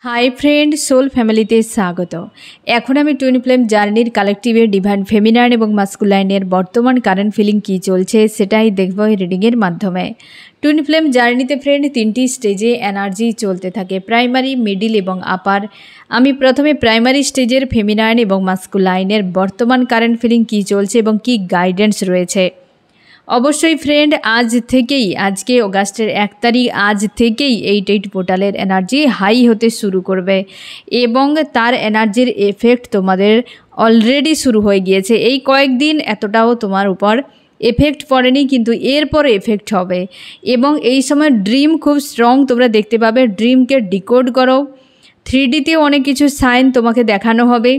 Hi friend, soul ফ্যামিলিতে স্বাগত। এখন আমি টুইন ফ্লেম জার্নির কালেকটিভের ডিভাইন ফেমিনাইন এবং মাস্কুলাইনের বর্তমান কারেন্ট ফিলিং কী চলছে সেটাই দেখব এই রিডিংয়ের মাধ্যমে। টুইন ফ্লেম জার্নিতে ফ্রেন্ড 3টি স্টেজে এনার্জি চলতে থাকে, প্রাইমারি, মিডিল এবং আপার। আমি প্রথমে প্রাইমারি স্টেজের ফেমিনাইন এবং মাস্কুলাইনের বর্তমান কারেন্ট ফিলিং কী চলছে এবং কী গাইডেন্স রয়েছে। অবশ্যই ফ্রেন্ড, আজকে অগাস্টের 1 তারিখ, আজ থেকেই 8 পোর্টালের এনার্জি হাই হতে শুরু করবে এবং তার এনার্জির এফেক্ট তোমাদের অলরেডি শুরু হয়ে গিয়েছে। এই কয়েকদিন এতটাও তোমার উপর এফেক্ট পড়েনি, কিন্তু এরপর এফেক্ট হবে এবং এই সময় ড্রিম খুব স্ট্রং তোমরা দেখতে পাবে। ড্রিমকে ডিকোড করো। 3Dতে অনেক কিছু সাইন তোমাকে দেখানো হবে,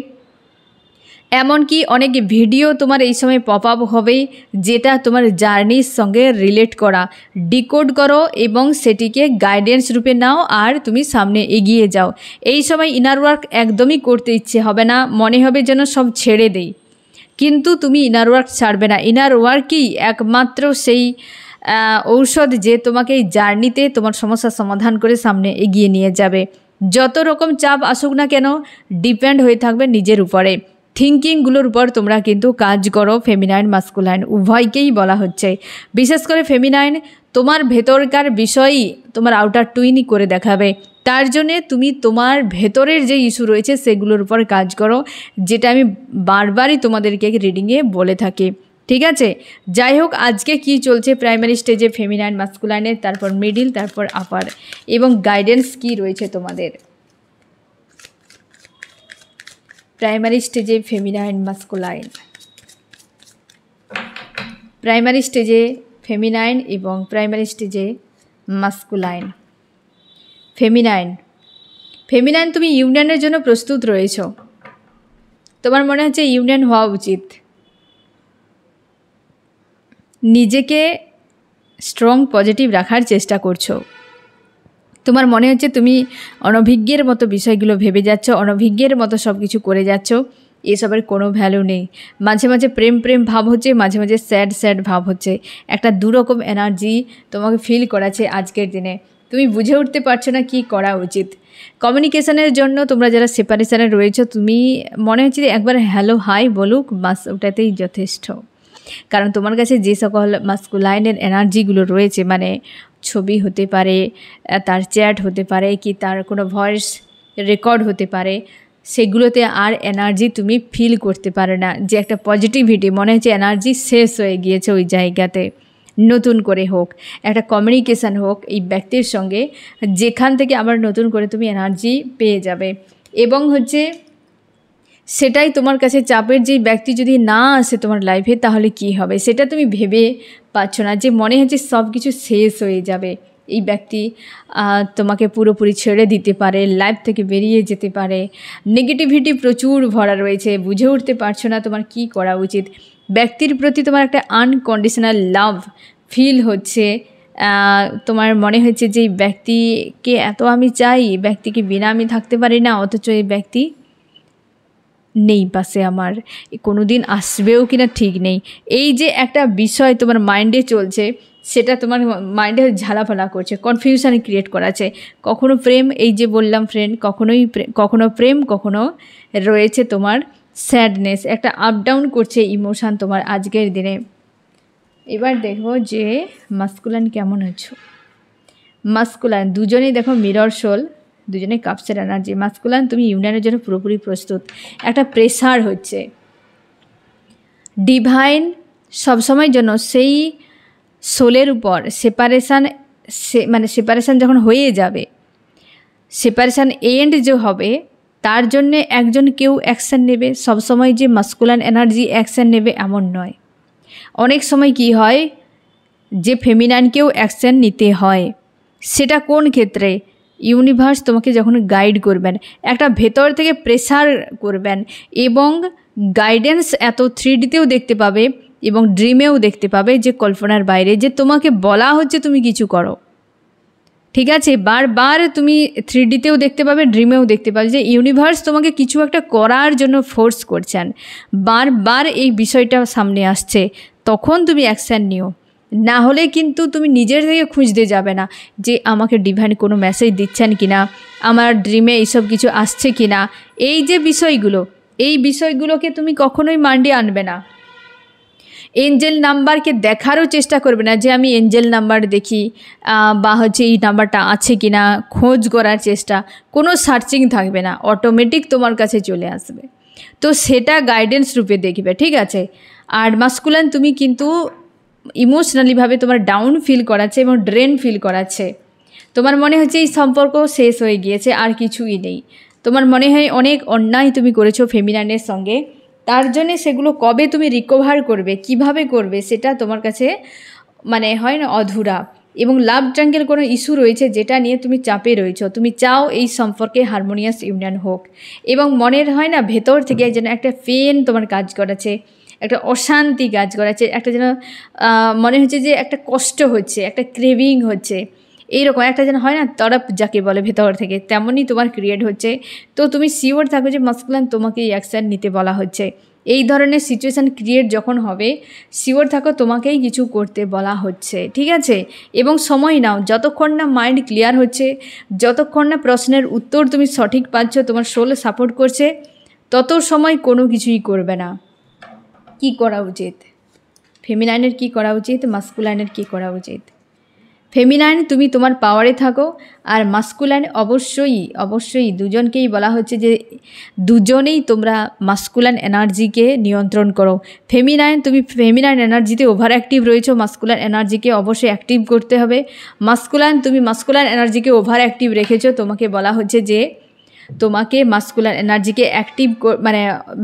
এমনকি অনেক ভিডিও তোমার এই সময় পপ আপ হবে যেটা তোমার জার্নির সঙ্গে রিলেট করা। ডিকোড করো এবং সেটিকে গাইডেন্স রূপে নাও আর তুমি সামনে এগিয়ে যাও। এই সময় ইনার ওয়ার্ক একদমই করতে ইচ্ছে হবে না, মনে হবে যেন সব ছেড়ে দেই, কিন্তু তুমি ইনার ওয়ার্ক ছাড়বে না। ইনার ওয়ার্কই একমাত্র সেই ঔষধ যে তোমাকে এই জার্নিতে তোমার সমস্যার সমাধান করে সামনে এগিয়ে নিয়ে যাবে। যত রকম চাপ আসুক না কেন, ডিপেন্ড হয়ে থাকবে নিজের উপরে। থিঙ্কিংগুলোর উপর তোমরা কিন্তু কাজ করো। ফেমিনাইন মাস্কুলাইন উভয়কেই বলা হচ্ছে। বিশেষ করে ফেমিনাইন তোমার ভেতরকার বিষয়ই তোমার আউটার টুইনই করে দেখাবে। তার জন্যে তুমি তোমার ভেতরের যে ইস্যু রয়েছে সেগুলোর উপর কাজ করো, যেটা আমি বারবারই তোমাদেরকে রিডিংয়ে বলে থাকি। ঠিক আছে, যাই হোক, আজকে কি চলছে প্রাইমারি স্টেজে ফেমিনাইন মাস্কুলাইনের, তারপর মিডিল, তারপর আপার এবং গাইডেন্স কি রয়েছে তোমাদের। প্রাইমারি স্টেজে ফেমিনাইন মাস্কুলাইন, প্রাইমারি স্টেজে ফেমিনাইন এবং প্রাইমারি স্টেজে মাস্কুলাইন। ফেমিনাইন তুমি ইউনিয়নের জন্য প্রস্তুত রয়েছ। তোমার মনে হচ্ছে ইউনিয়ন হওয়া উচিত। নিজেকে স্ট্রং পজিটিভ রাখার চেষ্টা করছো। তোমার মনে হচ্ছে তুমি অনভিজ্ঞের মতো বিষয়গুলো ভেবে যাচ্ছ, অনভিজ্ঞের মতো সব কিছু করে যাচ্ছ। এসবের কোনো ভ্যালু নেই। মাঝে মাঝে প্রেম ভাব হচ্ছে, মাঝে মাঝে স্যাড ভাব হচ্ছে। একটা দুরকম এনার্জি তোমাকে ফিল করাচ্ছে আজকের দিনে। তুমি বুঝে উঠতে পারছো না কি করা উচিত। কমিউনিকেশনের জন্য তোমরা যারা সেপারেশনে রয়েছো, তুমি মনে হচ্ছে যে একবার হ্যালো হাই বলুক, বাস ওটাতেই যথেষ্ট। কারণ তোমার কাছে যে সকল মাস্কুলাইনের এনার্জিগুলো রয়েছে, মানে ছবি হতে পারে, তার চ্যাট হতে পারে, কি তার কোনো ভয়েস রেকর্ড হতে পারে, সেগুলোতে আর এনার্জি তুমি ফিল করতে পারে না। যে একটা পজিটিভিটি, মনে হচ্ছে এনার্জি শেষ হয়ে গিয়েছে ওই জায়গাতে। নতুন করে হোক, একটা কমিউনিকেশান হোক এই ব্যক্তির সঙ্গে, যেখান থেকে আবার নতুন করে তুমি এনার্জি পেয়ে যাবে। এবং সেটাই তোমার কাছে চাপের। যে ব্যক্তি যদি না আসে তোমার লাইফে তাহলে কি হবে সেটা তুমি ভেবে পাচ্ছ না। যে মনে হচ্ছে সব কিছু শেষ হয়ে যাবে, এই ব্যক্তি তোমাকে পুরোপুরি ছেড়ে দিতে পারে, লাইফ থেকে বেরিয়ে যেতে পারে। নেগেটিভিটি প্রচুর ভরা রয়েছে, বুঝে উঠতে পারছো না তোমার কি করা উচিত। ব্যক্তির প্রতি তোমার একটা আনকন্ডিশনাল লাভ ফিল হচ্ছে। তোমার মনে হচ্ছে যে এই ব্যক্তিকে এত আমি চাই, ব্যক্তিকে বিনা আমি থাকতে পারি না, অথচ এই ব্যক্তি নেই পাশে, আমার কোনো দিন আসবেও কিনা ঠিক নেই। এই যে একটা বিষয় তোমার মাইন্ডে চলছে, সেটা তোমার মাইন্ডে ঝালাফালা করছে, কনফিউশন ক্রিয়েট করাছে। কখনো প্রেম, এই যে বললাম ফ্রেন্ড, কখনো প্রেম, কখনো রয়েছে তোমার স্যাডনেস। একটা আপ ডাউন করছে ইমোশান তোমার আজকের দিনে। এবার দেখো যে মাস্কুলাইন কেমন হচ্ছে। মাস্কুলাইন দুজনেই দেখো মিরর সোল, দুজনে কাপসের এনার্জি। মাস্কুলাইন তুমি ইউনিয়নের জন্য পুরোপুরি প্রস্তুত। একটা প্রেসার হচ্ছে ডিভাইন সবসময়ের জন্য সেই সোলের উপর। সেপারেশান যখন হয়ে যাবে, সেপারেশান এন্ড যে হবে, তার জন্যে কেউ অ্যাকশান নেবে। সবসময় যে মাস্কুলাইন এনার্জি অ্যাকশান নেবে এমন নয়। অনেক সময় কি হয় যে ফেমিনাইনকেও অ্যাকশান নিতে হয়। সেটা কোন ক্ষেত্রে? ইউনিভার্স তোমাকে যখন গাইড করবেন, একটা ভেতর থেকে প্রেসার করবেন এবং গাইডেন্স এত 3Dতেও দেখতে পাবে এবং ড্রিমেও দেখতে পাবে, যে কল্পনার বাইরে, যে তোমাকে বলা হচ্ছে তুমি কিছু করো। ঠিক আছে, বারবার তুমি 3Dতেও দেখতে পাবে, ড্রিমেও দেখতে পাবে যে ইউনিভার্স তোমাকে কিছু একটা করার জন্য ফোর্স করছেন। বারবার এই বিষয়টা সামনে আসছে, তখন তুমি অ্যাকশান নিও। না হলে কিন্তু তুমি নিজের থেকে খুঁজতে যাবে না যে আমাকে ডিভাইন কোনো মেসেজ দিচ্ছেন কিনা, আমার ড্রিমে এইসব কিছু আসছে কিনা। এই যে বিষয়গুলো, এই বিষয়গুলোকে তুমি কখনোই মাইন্ডে আনবে না। এঞ্জেল নাম্বারকে দেখারও চেষ্টা করবে না যে আমি এঞ্জেল নাম্বার দেখি বা এই নাম্বারটা আছে কি না খোঁজ করার চেষ্টা, কোনো সার্চিং থাকবে না, অটোমেটিক তোমার কাছে চলে আসবে। তো সেটা গাইডেন্স রূপে দেখবে, ঠিক আছে। আর মাস্কুলাইন তুমি কিন্তু ইমোশনালিভাবে তোমার ডাউন ফিল করাচ্ছে এবং ড্রেন ফিল করাচ্ছে। তোমার মনে হচ্ছে এই সম্পর্ক শেষ হয়ে গিয়েছে, আর কিছুই নেই। তোমার মনে হয় অনেক অন্যায় তুমি করেছো ফেমিনাইনের সঙ্গে, তার জন্যে সেগুলো কবে তুমি রিকভার করবে, কিভাবে করবে, সেটা তোমার কাছে হয় না অধুরা। এবং লাভ ট্রাঙ্গেল কোনো ইস্যু রয়েছে যেটা নিয়ে তুমি চাপে রয়েছো, তুমি চাও এই সম্পর্কে হারমোনিয়াস ইউনিয়ন হোক, এবং মনের না ভেতর থেকে যেন একটা পেন তোমার কাজ করাচ্ছে, একটা অশান্তি কাজ করাচ্ছে, একটা যেন মনে হচ্ছে যে একটা কষ্ট হচ্ছে, একটা ক্রেভিং হচ্ছে, এইরকম একটা যেন না তড়প যাকে বলে ভেতর থেকে, তেমনই তোমার ক্রিয়েট হচ্ছে। তো তুমি শিওর থাকো যে মাস্কুলাইন তোমাকে এই অ্যাকশান নিতে বলা হচ্ছে। এই ধরনের সিচুয়েশান ক্রিয়েট যখন হবে, শিওর থাকো তোমাকেই কিছু করতে বলা হচ্ছে, ঠিক আছে। এবং সময় নাও, যতক্ষণ না মাইন্ড ক্লিয়ার হচ্ছে, যতক্ষণ না প্রশ্নের উত্তর তুমি সঠিক পাচ্ছ, তোমার সোল সাপোর্ট করছে, তত সময় কোনো কিছুই করবে না। কি করা উচিত, ফেমিনাইনের কি করা উচিত, মাস্কুলাইনের কি করা উচিত? ফেমিনাইন তুমি তোমার পাওয়ারে থাকো, আর মাস্কুলাইন অবশ্যই দুজনকেই বলা হচ্ছে যে দুজনেই তোমরা মাস্কুলাইন এনার্জিকে নিয়ন্ত্রণ করো। ফেমিনাইন তুমি ফেমিনাইন এনার্জিতে ওভার অ্যাক্টিভ রয়েছো, মাস্কুলাইন এনার্জিকে অবশ্যই অ্যাক্টিভ করতে হবে। মাস্কুলাইন তুমি মাস্কুলাইন এনার্জিকে ওভার অ্যাক্টিভ রেখেছো, তোমাকে বলা হচ্ছে যে তোমাকে মাস্কুলার এনার্জিকে অ্যাক্টিভ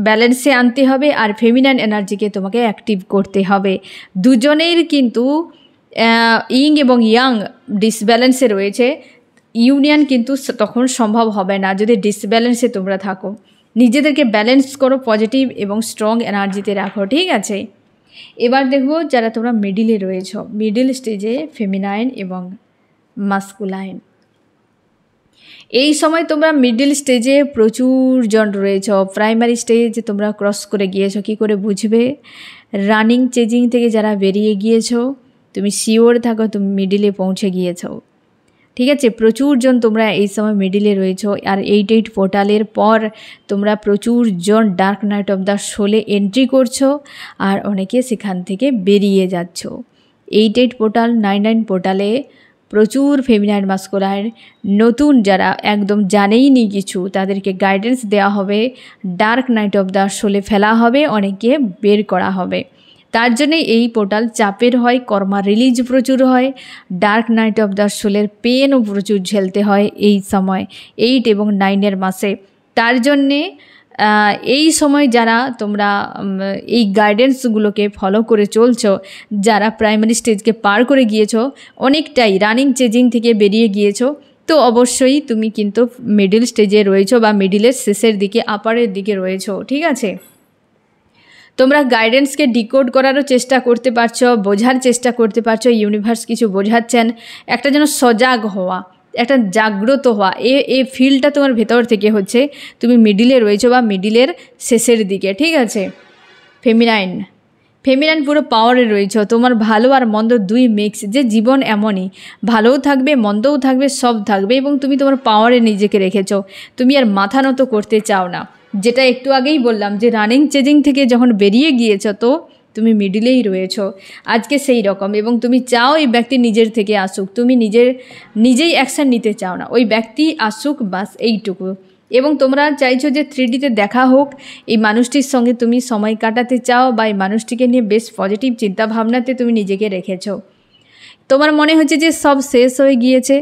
ব্যালেন্সে আনতে হবে, আর ফেমিনাইন এনার্জিকে তোমাকে অ্যাক্টিভ করতে হবে। দুজনের কিন্তু ইং এবং ইয়াং ডিসব্যালেন্সে রয়েছে, ইউনিয়ন কিন্তু তখন সম্ভব হবে না যদি ডিসব্যালেন্সে তোমরা থাকো। নিজেদেরকে ব্যালেন্স করো, পজিটিভ এবং স্ট্রং এনার্জিতে রাখো, ঠিক আছে। এবার দেখো যারা তোমরা মিডিলে রয়েছ, মিডিল স্টেজে ফেমিনাইন এবং মাস্কুলাইন, এই সময় তোমরা মিডল স্টেজে প্রচুর জন রয়েছ। প্রাইমারি স্টেজ তোমরা ক্রস করে গিয়েছো, কি করে বুঝবে? রানিং চেজিং থেকে যারা বেরিয়ে গিয়েছো, তুমি শিওর থাকো তুমি মিডিলে পৌঁছে গিয়েছো, ঠিক আছে। প্রচুর জন তোমরা এই সময় মিডিলে রয়েছো। আর 88 পোর্টালের পর তোমরা প্রচুর জন ডার্ক নাইট অফ দ্য সোলে এন্ট্রি করছো, আর অনেকে সেখান থেকে বেরিয়ে যাচ্ছ। 88 পোর্টাল 99 পোর্টালে প্রচুর ফেমিনাইন মাস্কুলাইন নতুন যারা একদম জানেই নি কিছু, তাদেরকে গাইডেন্স দেওয়া হবে, ডার্ক নাইট অফ দ্য সোলে ফেলা হবে, অনেকে বের করা হবে। তার জন্যে এই পোর্টাল চাপের হয়, কর্মা রিলিজ প্রচুর হয়, ডার্ক নাইট অফ দ্য সোলের পেনও প্রচুর ঝেলতে হয় এই সময় 8 এবং 9 মাসে। তার জন্যে এই সময় যারা তোমরা এই গাইডেন্সগুলোকে ফলো করে চলছো, যারা প্রাইমারি স্টেজকে পার করে গিয়েছো, অনেকটাই রানিং চেজিং থেকে বেরিয়ে গিয়েছো, তো অবশ্যই তুমি কিন্তু মিডল স্টেজে রয়েছো বা মিডিলের শেষের দিকে, আপারের দিকে রয়েছো, ঠিক আছে। তোমরা গাইডেন্সকে ডিকোড করারও চেষ্টা করতে পারছো, বোঝার চেষ্টা করতে পারছো, ইউনিভার্স কিছু বোঝাচ্ছেন, একটা যেন সজাগ হওয়া, একটা জাগ্রত হওয়া, এই ফিলটা তোমার ভেতর থেকে হচ্ছে। তুমি মিডিলে রয়েছো বা মিডিলের শেষের দিকে, ঠিক আছে। ফেমিনাইন পুরো পাওয়ারে রয়েছো, তোমার ভালো আর মন্দ দুই মিক্স, যে জীবন এমনই, ভালোও থাকবে মন্দও থাকবে, সব থাকবে, এবং তুমি তোমার পাওয়ারে নিজেকে রেখেছো। তুমি আর মাথা নত করতে চাও না, যেটা একটু আগেই বললাম যে রানিং চেজিং থেকে যখন বেরিয়ে গিয়েছো, তো তুমি মিডিলেই রয়েছো আজকে সেই রকম। এবং তুমি চাও এই ব্যক্তি নিজের থেকে আসুক, তুমি নিজেই অ্যাকশান নিতে চাও না, ওই ব্যক্তি আসুক, বাস এইটুকু। এবং তোমরা চাইছো যে 3Dতে দেখা হোক, এই মানুষটির সঙ্গে তুমি সময় কাটাতে চাও, বা এই মানুষটিকে নিয়ে বেশ পজিটিভ চিন্তাভাবনাতে তুমি নিজেকে রেখেছো। তোমার মনে হচ্ছে যে সব শেষ হয়ে গিয়েছে,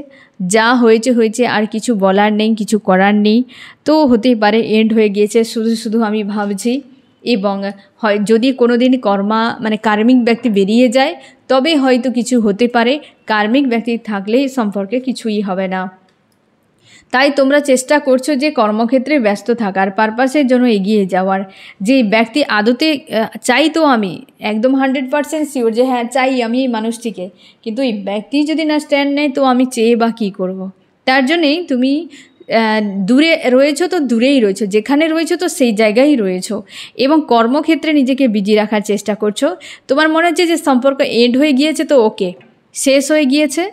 যা হয়েছে হয়েছে, আর কিছু বলার নেই, কিছু করার নেই, তো হতেই পারে এন্ড হয়ে গিয়েছে, শুধু আমি ভাবছি। এবং হয় যদি কোনো দিন কার্মিক ব্যক্তি বেরিয়ে যায়, তবে হয়তো কিছু হতে পারে, কার্মিক ব্যক্তি থাকলে সম্পর্কে কিছুই হবে না। তাই তোমরা চেষ্টা করছো যে কর্মক্ষেত্রে ব্যস্ত থাকার, পারপাসের জন্য এগিয়ে যাওয়ার। যে ব্যক্তি আদতে চাই, তো আমি একদম 100% শিওর যে হ্যাঁ চাই আমি এই মানুষটিকে, কিন্তু এই ব্যক্তি যদি না স্ট্যান্ড নেয়, তো আমি চেয়ে বা কী করব। তার জন্যেই তুমি দূরে রয়েছো তো দূরেই রয়েছো, যেখানে রয়েছো তো সেই জায়গায় রয়েছো, এবং কর্মক্ষেত্রে নিজেকে বিজি রাখার চেষ্টা করছো। তোমার মনে হচ্ছে যে সম্পর্ক এন্ড হয়ে গিয়েছে, তো ওকে, শেষ হয়ে গিয়েছে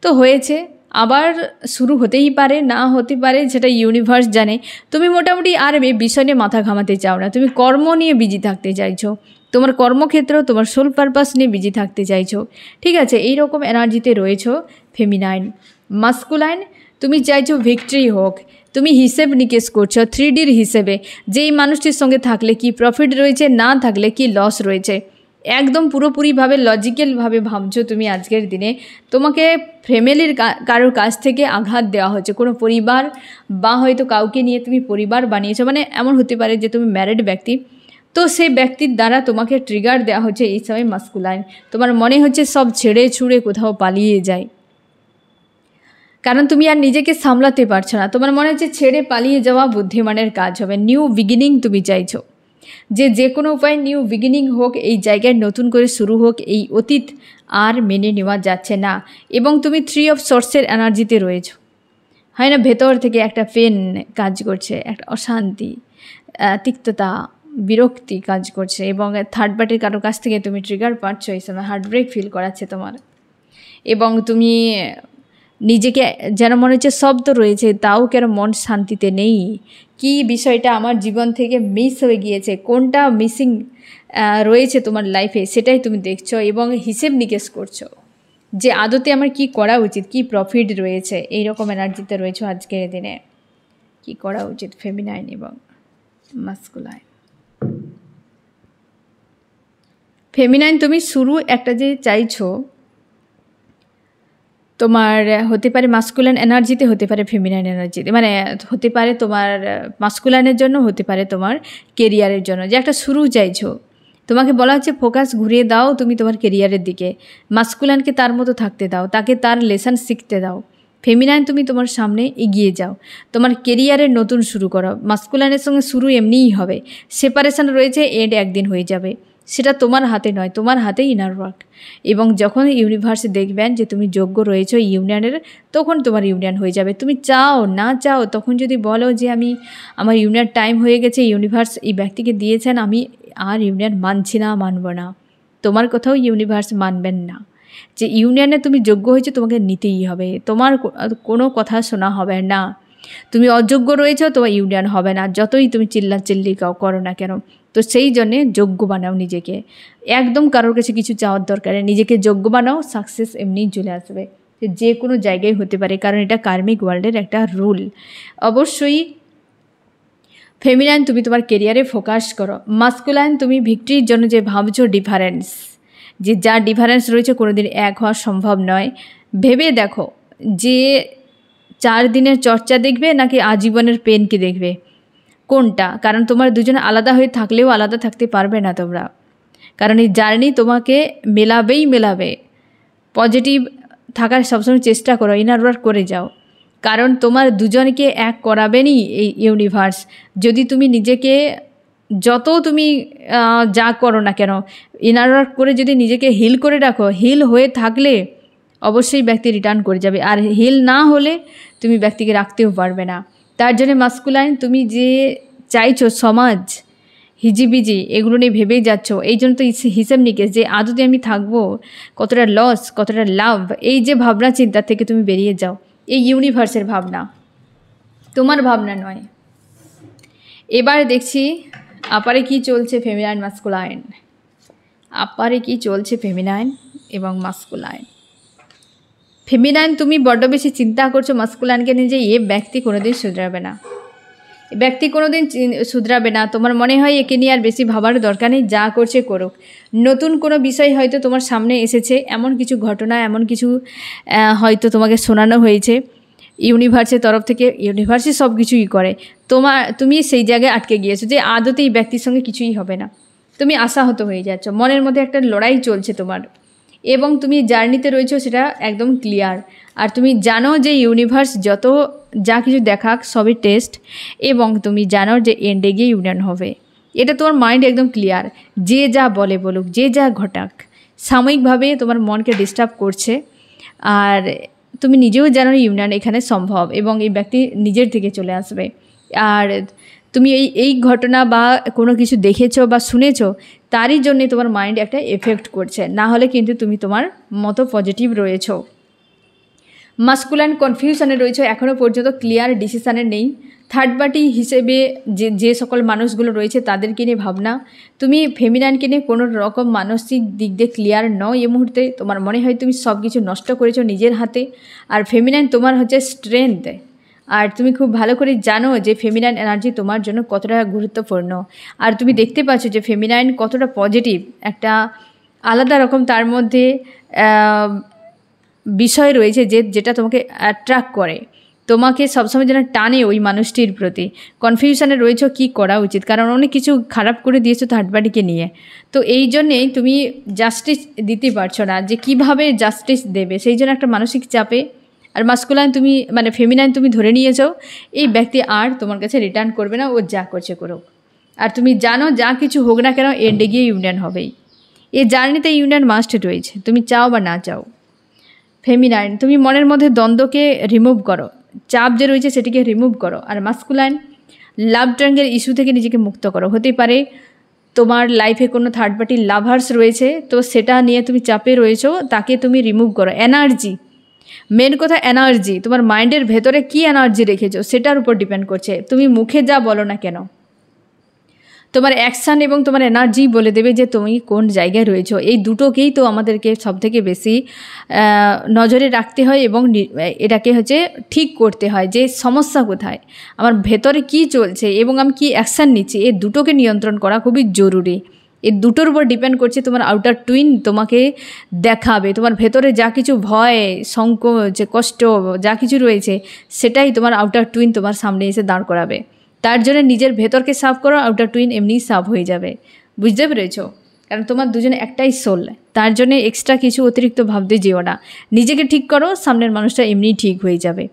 তো হয়েছে, আবার শুরু হতেই পারে, না হতে পারে, সেটা ইউনিভার্স জানে। তুমি মোটামুটি আর এই বিষয় নিয়ে মাথা ঘামাতে চাও না, তুমি কর্ম নিয়ে বিজি থাকতে চাইছো, তোমার কর্মক্ষেত্র, তোমার সোল পারপাস নিয়ে বিজি থাকতে চাইছো। ঠিক আছে, এই রকম এনার্জিতে রয়েছো ফেমিনাইন। মাস্কুলাইন, তুমি চাইছো ভিক্টরি হোক, তুমি হিসেব নিকেশ করছো 3Dর হিসেবে, যেই মানুষটির সঙ্গে থাকলে কি প্রফিট রয়েছে, না থাকলে কি লস রয়েছে, একদম পুরোপুরিভাবে লজিক্যালভাবে ভাবছো তুমি আজকের দিনে। তোমাকে ফ্যামিলির কারোর কাছ থেকে আঘাত দেওয়া হচ্ছে, কোনো পরিবার বা হয়তো কাউকে নিয়ে তুমি পরিবার বানিয়েছো, মানে এমন হতে পারে যে তুমি ম্যারিড ব্যক্তি, তো সেই ব্যক্তির দ্বারা তোমাকে ট্রিগার দেওয়া হচ্ছে এই সময় মাস্কুলাইন। তোমার মনে হচ্ছে সব ছেড়ে ছুড়ে কোথাও পালিয়ে যায়, কারণ তুমি আর নিজেকে সামলাতে পারছো না। তোমার মনে হচ্ছে ছেড়ে পালিয়ে যাওয়া বুদ্ধিমানের কাজ হবে। নিউ বিগিনিং তুমি চাইছো, যে কোনো উপায়ে নিউ বিগিনিং হোক, এই জায়গায় নতুন করে শুরু হোক, এই অতীত আর মেনে নেওয়া যাচ্ছে না। এবং তুমি 3 অফ সোর্সের এনার্জিতে রয়েছো, হয় না, ভেতর থেকে একটা পেন কাজ করছে, একটা অশান্তি, তিক্ততা, বিরক্তি কাজ করছে, এবং থার্ড পার্টির কারোর কাছ থেকে তুমি ট্রিগার পাচ্ছ, এই সময় হার্টব্রেক ফিল করাচ্ছে তোমার, এবং তুমি নিজেকে যেন মনে হচ্ছে সব তো রয়েছে, তাও কেন মন শান্তিতে নেই, কি বিষয়টা আমার জীবন থেকে মিস হয়ে গিয়েছে, কোনটা মিসিং রয়েছে তোমার লাইফে, সেটাই তুমি দেখছো এবং হিসেব নিকেশ করছো যে আদতে আমার কি করা উচিত, কি প্রফিট রয়েছে। এই রকম এনার্জিতে রয়েছে আজকের দিনে, কি করা উচিত ফেমিনাইন এবং মাস্কুলাইন। ফেমিনাইন, তুমি শুরু একটা যে চাইছো, তোমার হতে পারে মাস্কুলাইন এনার্জিতে, হতে পারে ফেমিনাইন এনার্জিতে, মানে হতে পারে তোমার মাস্কুলাইনের জন্য, হতে পারে তোমার কেরিয়ারের জন্য, যে একটা শুরু চাইছো। তোমাকে বলা হচ্ছে ফোকাস ঘুরিয়ে দাও তুমি তোমার কেরিয়ারের দিকে, মাস্কুলাইনকে তার মতো থাকতে দাও, তাকে তার লেসন শিখতে দাও। ফেমিনাইন, তুমি তোমার সামনে এগিয়ে যাও, তোমার কেরিয়ারের নতুন শুরু করো। মাস্কুলাইনের সঙ্গে শুরু এমনিই হবে, সেপারেশন রয়েছে, এন্ড একদিন হয়ে যাবে, সেটা তোমার হাতে নয়, তোমার হাতেই ইনার ওয়ার্ক। এবং যখন ইউনিভার্সে দেখবেন যে তুমি যোগ্য রয়েছো ইউনিয়নের, তখন তোমার ইউনিয়ন হয়ে যাবে। তুমি চাও না চাও, তখন যদি বলো যে আমার ইউনিয়ন টাইম হয়ে গেছে, ইউনিভার্স এই ব্যক্তিকে দিয়েছেন, আমি আর ইউনিয়ন মানছি না, মানব না, তোমার কোথাও ইউনিভার্স মানবেন না। যে ইউনিয়নে তুমি যোগ্য হয়েছো, তোমাকে নিতেই হবে, তোমার কোনো কথা শোনা হবে না। তুমি অযোগ্য রয়েছো, তোমার ইউনিয়ন হবে না, যতই তুমি চিল্লি করো না কেন। তো সেই জন্যে যোগ্য বানাও নিজেকে, একদম কারোর কাছে কিছু চাওয়ার দরকার নেই, নিজেকে যোগ্য বানাও, সাকসেস এমনিই চলে আসবে, যে কোনো জায়গায় হতে পারে, কারণ এটা কার্মিক ওয়ার্ল্ডের একটা রুল। অবশ্যই ফেমিনাইন, তুমি তোমার কেরিয়ারে ফোকাস করো। মাস্কুলাইন, তুমি ভিক্টরির জন্য যে ভাবছো ডিফারেন্স, যে যা ডিফারেন্স রয়েছে কোনোদিন এক হওয়া সম্ভব নয়। ভেবে দেখো যে 4 দিনের চর্চা দেখবে নাকি আজীবনের পেনকে দেখবে, কোনটা? কারণ তোমার দুজনে আলাদা হয়ে থাকলেও আলাদা থাকতে পারবে না তোমরা, কারণ এই জার্নি তোমাকে মেলাবে। পজিটিভ থাকার সবসময় চেষ্টা করো, ইনার ওয়ার্ক করে যাও, কারণ তোমার দুজনকে এক করাবেনই এই ইউনিভার্স। যদি তুমি নিজেকে যত তুমি যা করো না কেন, ইনার ওয়ার্ক করে যদি নিজেকে হিল করে রাখো, হিল হয়ে থাকলে অবশ্যই ব্যক্তি রিটার্ন করে যাবে, আর হিল না হলে তুমি ব্যক্তিকে রাখতেও পারবে না। তার জন্য মাস্কুলাইন, তুমি যে চাইছো সমাজ হিজিবিজি এগুলো নিয়ে ভেবেই যাচ্ছ, এই জন্য তো হিসেব নিকেশ যে আদতে আমি থাকবো, কতটা লস কতটা লাভ, এই যে ভাবনা চিন্তা থেকে তুমি বেরিয়ে যাও। এই ইউনিভার্সের ভাবনা, তোমার ভাবনা নয়। এবার দেখছি আপারে কি চলছে ফেমিনাইন মাস্কুলাইন, আপারে কি চলছে ফেমিনাইন এবং মাস্কুলাইন। ফেমিনাইন, তুমি বড্ড বেশি চিন্তা করছো মাস্কুলাইনকে নিয়ে যে এ ব্যক্তি কোনোদিন শুধরাবে না, ব্যক্তি কোনোদিন শুধরাবে না। তোমার মনে হয় একে নিয়ে আর বেশি ভাবার দরকার নেই, যা করছে করুক। নতুন কোনো বিষয় হয়তো তোমার সামনে এসেছে, এমন কিছু ঘটনা, এমন কিছু হয়তো তোমাকে শোনানো হয়েছে ইউনিভার্সের তরফ থেকে। ইউনিভার্সই সব কিছুই করে, তুমি সেই জায়গায় আটকে গিয়েছো যে আদতে এই ব্যক্তির সঙ্গে কিছুই হবে না। তুমি আশাহত হয়ে যাচ্ছ, মনের মধ্যে একটা লড়াই চলছে তোমার, এবং তুমি জার্নিতে রয়েছো সেটা একদম ক্লিয়ার। আর তুমি জানো যে ইউনিভার্স যত যা কিছু দেখাক সবই টেস্ট, এবং তুমি জানো যে এন্ডে গিয়ে ইউনিয়ন হবে, এটা তোমার মাইন্ড একদম ক্লিয়ার। যে যা বলুক, যে যা ঘটাক, সাময়িকভাবে তোমার মনকে ডিস্টার্ব করছে, আর তুমি নিজেও জানো ইউনিয়ন এখানে সম্ভব এবং এই ব্যক্তি নিজের থেকে চলে আসবে। আর তুমি এই ঘটনা বা কোনো কিছু দেখেছো বা শুনেছো, তারই জন্যে তোমার মাইন্ড একটা এফেক্ট করছে, না হলে কিন্তু তুমি তোমার মতো পজিটিভ রয়েছো। মাস্কুলাইন কনফিউশনে রয়েছে, এখনও পর্যন্ত ক্লিয়ার ডিসিশানে নেই। থার্ড পার্টি হিসেবে যে সকল মানুষগুলো রয়েছে তাদেরকে নিয়ে ভাবনা। তুমি ফেমিনাইনকে নিয়ে কোনো রকম মানসিক দিক দিয়ে ক্লিয়ার নও এই মুহূর্তে। তোমার মনে হয় তুমি সব কিছু নষ্ট করেছো নিজের হাতে। আর ফেমিনাইন তোমার হচ্ছে স্ট্রেংথ। আর তুমি খুব ভালো করে জানো যে ফেমিনাইন এনার্জি তোমার জন্য কতটা গুরুত্বপূর্ণ। আর তুমি দেখতে পাচ্ছ যে ফেমিনাইন কতটা পজিটিভ, একটা আলাদা রকম তার মধ্যে বিষয় রয়েছে যেটা তোমাকে অ্যাট্রাক্ট করে, তোমাকে সবসময় যেন টানে ওই মানুষটির প্রতি। কনফিউশনে রয়েছে কী করা উচিত, কারণ অনেক কিছু খারাপ করে দিয়েছো থার্ড পার্টিকে নিয়ে। তো এই জন্যেই তুমি জাস্টিস দিতে পারছো না, যে কিভাবে জাস্টিস দেবে, সেই জন্য একটা মানসিক চাপে। আর মাস্কুলাইন তুমি মানে ফেমিনাইন তুমি ধরে নিয়েছো এই ব্যক্তি আর তোমার কাছে রিটার্ন করবে না, ও যা করছে করুক। আর তুমি জানো যা কিছু হোক না কেন এন্ডে গিয়ে ইউনিয়ন হবেই। এই জার্নিতে ইউনিয়ন মাস্ট রয়েছে, তুমি চাও বা না চাও। ফেমিনাইন তুমি মনের মধ্যে দ্বন্দ্বকে রিমুভ করো, চাপ যে রয়েছে সেটিকে রিমুভ করো। আর মাস্কুলাইন লাভ ট্রায়াঙ্গেল ইস্যু থেকে নিজেকে মুক্ত করো। হতে পারে তোমার লাইফে কোনো থার্ড পার্টি লাভার্স রয়েছে, তো সেটা নিয়ে তুমি চাপে রয়েছো, তাকে তুমি রিমুভ করো। এনার্জি, মেন কথা এনার্জি, তোমার মাইন্ডের ভেতরে কী এনার্জি রেখেছো সেটার উপর ডিপেন্ড করছে। তুমি মুখে যা বলো না কেন, তোমার অ্যাকশান এবং তোমার এনার্জি বলে দেবে যে তুমি কোন জায়গায় রয়েছো। এই দুটোকেই তো আমাদেরকে সবথেকে বেশি নজরে রাখতে হয় এবং এটাকে হচ্ছে ঠিক করতে হয় যে সমস্যা কোথায়, আমার ভেতরে কি চলছে এবং আমি কি অ্যাকশান নিচ্ছি। এই দুটোকে নিয়ন্ত্রণ করা খুবই জরুরি। এই দুটোর উপর ডিপেন্ড করছে তোমার আউটার টুইন তোমাকে দেখাবে। তোমার ভেতরে যা কিছু ভয়, সংকোচ, কষ্ট যা কিছু রয়েছে সেটাই তোমার আউটার টুইন তোমার সামনে এসে দাঁড় করাবে। তার জন্য নিজের ভেতরকে সাফ করো, আউটার টুইন এমনিই সাফ হয়ে যাবে। বুঝতে পেরেছো? কারণ তোমার দুজনে একটাই সোল, তার জন্য এক্সট্রা কিছু অতিরিক্ত ভাবতে যেও না। নিজেকে ঠিক করো, সামনের মানুষটা এমনিই ঠিক হয়ে যাবে।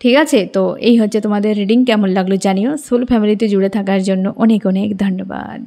ঠিক আছে? তো এই হচ্ছে তোমাদের রিডিং। কেমন লাগলো জানিও। সোল ফ্যামিলিতে জুড়ে থাকার জন্য অনেক অনেক ধন্যবাদ।